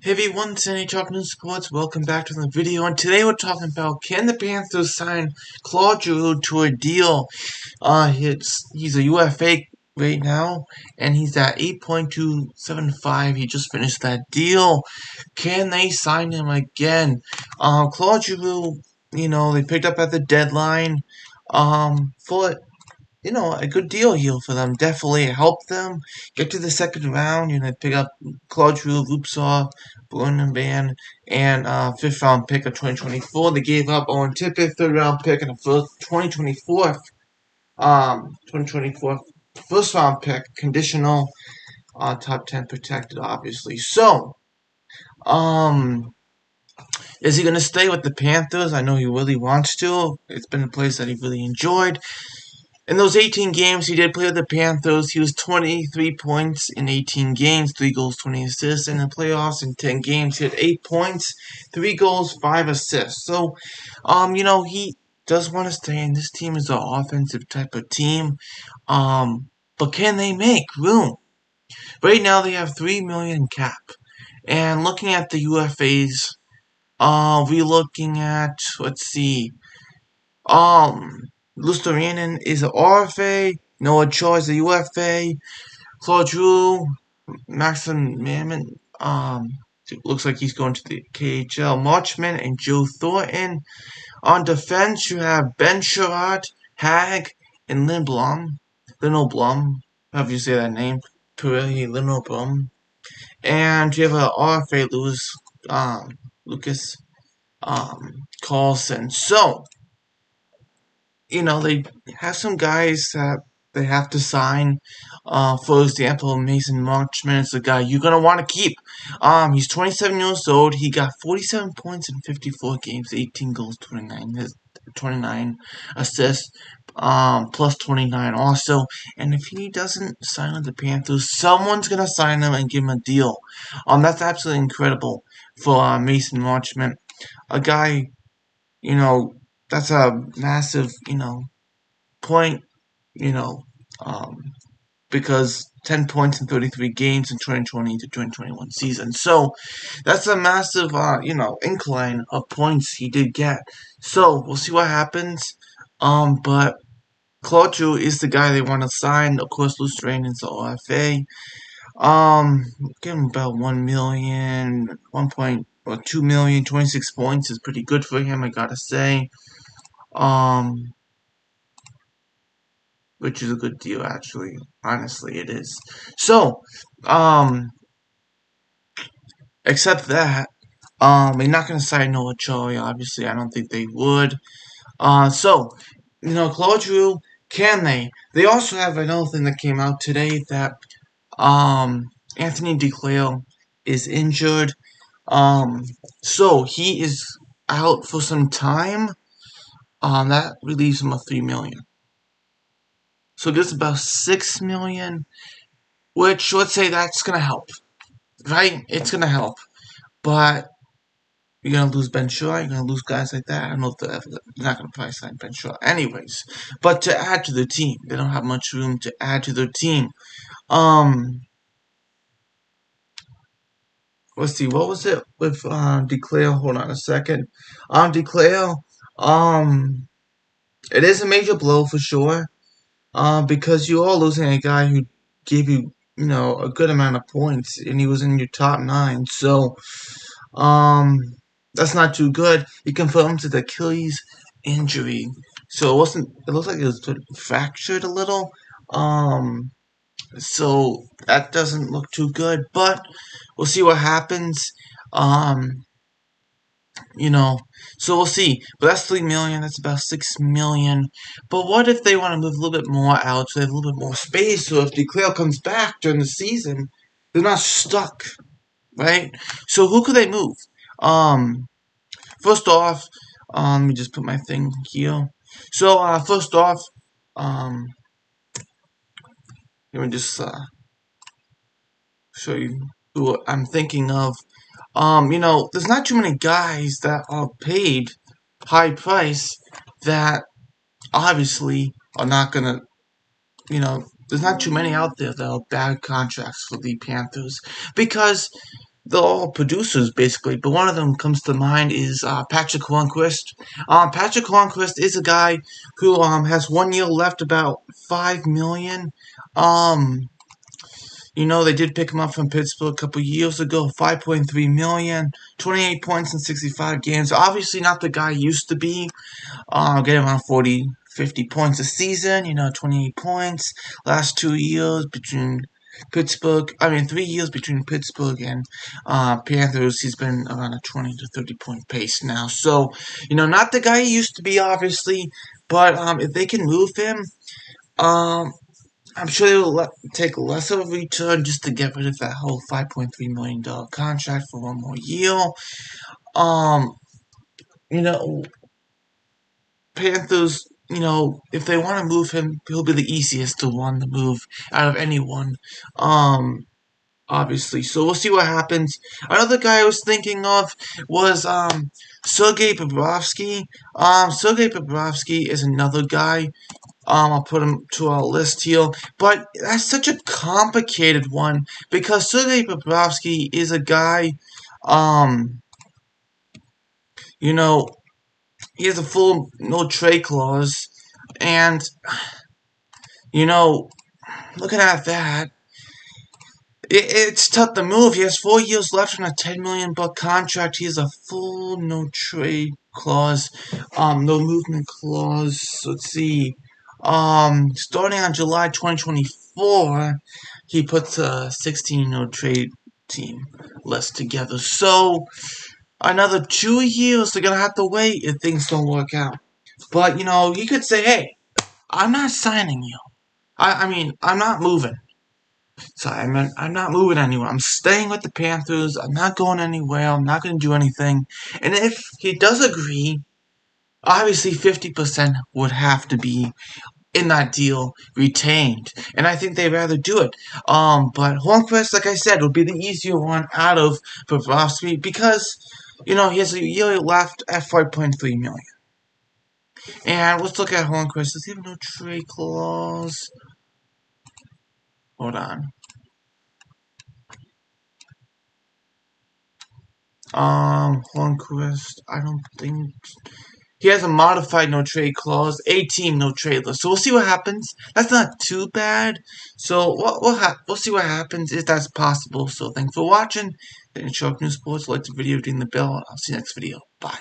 Hey everyone, it's Talk News Sports. Welcome back to the video. And today we're talking about, can the Panthers sign Claude Giroux to a deal? He's a UFA right now, and he's at 8.275. He just finished that deal. Can they sign him again? Claude Giroux, they picked up at the deadline. For a good deal here for them. Definitely help them get to the second round. Pick up Claude Giroux, Lupsaw, Van, and fifth round pick of 2024. They gave up Owen Tippett, third round pick, and a first 2024 first round pick, conditional, top 10 protected, obviously. So, is he gonna stay with the Panthers? I know he really wants to. It's been a place that he really enjoyed. In those 18 games, he did play with the Panthers. He was 23 points in 18 games, 3 goals, 20 assists. In the playoffs, in 10 games, he had 8 points, 3 goals, 5 assists. So, he does want to stay, and this team is an offensive type of team. But can they make room? Right now, they have $3 million cap. And looking at the UFAs, we're looking at, let's see, Lustoranen is an RFA. Noah Cho is a UFA. Claude Giroux, Maxim Mammon, looks like he's going to the KHL. Marchman and Joe Thornton. On defense, you have Ben Sherratt, Hag, and Lindblom, however you say that name. Pirelli Lindblom. And you have an RFA, Lucas Carlson. So, they have some guys that they have to sign. For example, Mason Marchman is the guy you're going to want to keep. He's 27 years old. He got 47 points in 54 games, 18 goals, 29 assists, plus 29 also. And if he doesn't sign with the Panthers, someone's going to sign him and give him a deal. That's absolutely incredible for Mason Marchman. A guy, that's a massive, point, you know, um, because 10 points in 33 games in 2020 to 2021 season. So that's a massive, incline of points he did get. So we'll see what happens. But Claude Giroux is the guy they want to sign. Of course, Luce Rain is the OFA. Give him about 1 million, 2 million, 26 points is pretty good for him, I gotta say. Which is a good deal, actually. Honestly, it is. So, except that, they're not going to sign Noah Choi, obviously. I don't think they would. So, Claude Giroux, can they? They also have another thing that came out today that, Anthony DeClaire is injured. So he is out for some time. That relieves him of $3 million. So there's about $6 million, which, let's say, that's gonna help, right? It's gonna help, but you're gonna lose Ben Shaw. You're gonna lose guys like that. I don't know if they're not gonna probably sign Ben Shaw, anyways. But to add to the team, they don't have much room to add to their team. Let's see, what was it with DeClaire? Hold on a second. DeClaire, it is a major blow for sure. Because you are losing a guy who gave you, a good amount of points, and he was in your top 9. So, that's not too good. He confirmed the Achilles injury, so it wasn't. It looks like it was fractured a little. So that doesn't look too good, but we'll see what happens. So we'll see. But that's $3 million. That's about $6 million. But what if they want to move a little bit more out, so they have a little bit more space? So if DeClaire comes back during the season, they're not stuck, right? So who could they move? First off, let me just put my thing here. So first off, let me just show you who I'm thinking of. There's not too many guys that are paid high price that obviously are not gonna, there's not too many out there that are bad contracts for the Panthers, because they're all producers basically, but one of them comes to mind is Patrick Hornquist. Patrick Hornquist is a guy who has 1 year left, about $5 million. They did pick him up from Pittsburgh a couple years ago, $5.3 million, 28 points in 65 games. Obviously not the guy he used to be. Getting around 40, 50 points a season, 28 points. Last 2 years between 3 years between Pittsburgh and Panthers, he's been around a 20 to 30 point pace now. So, not the guy he used to be, obviously, but if they can move him, I'm sure they'll take less of a return just to get rid of that whole $5.3 million contract for 1 more year. Um, you know, Panthers, if they want to move him, he'll be the easiest one to move out of anyone. Obviously. So we'll see what happens. Another guy I was thinking of was Sergei Bobrovsky. Sergei Bobrovsky is another guy. I'll put him to our list here. But that's such a complicated one because Sergei Bobrovsky is a guy, you know, he has a full no trade clause. And, looking at that, it's tough to move. He has 4 years left on a $10 million contract. He has a full no trade clause, no movement clause. Let's see. Starting on July 2024, he puts a 16 no trade team list together. So another 2 years they're gonna have to wait if things don't work out. But he could say, "Hey, I'm not signing you. I'm not moving." So I'm not moving anywhere. I'm staying with the Panthers. I'm not going anywhere. I'm not going to do anything. And if he does agree, obviously 50% would have to be in that deal retained. And I think they'd rather do it. But Hornquist, like I said, would be the easier one out of Bobrovsky because, he has a year left at $5.3 million. And let's look at Hornquist. Does he have no trade clause? Hold on. Hornquist, I don't think he has a modified no trade clause, a team no trade list. So we'll see what happens. That's not too bad. So we'll see what happens if that's possible. So thanks for watching. Then Shark News Sports. Like the video, ding the bell. I'll see you next video. Bye.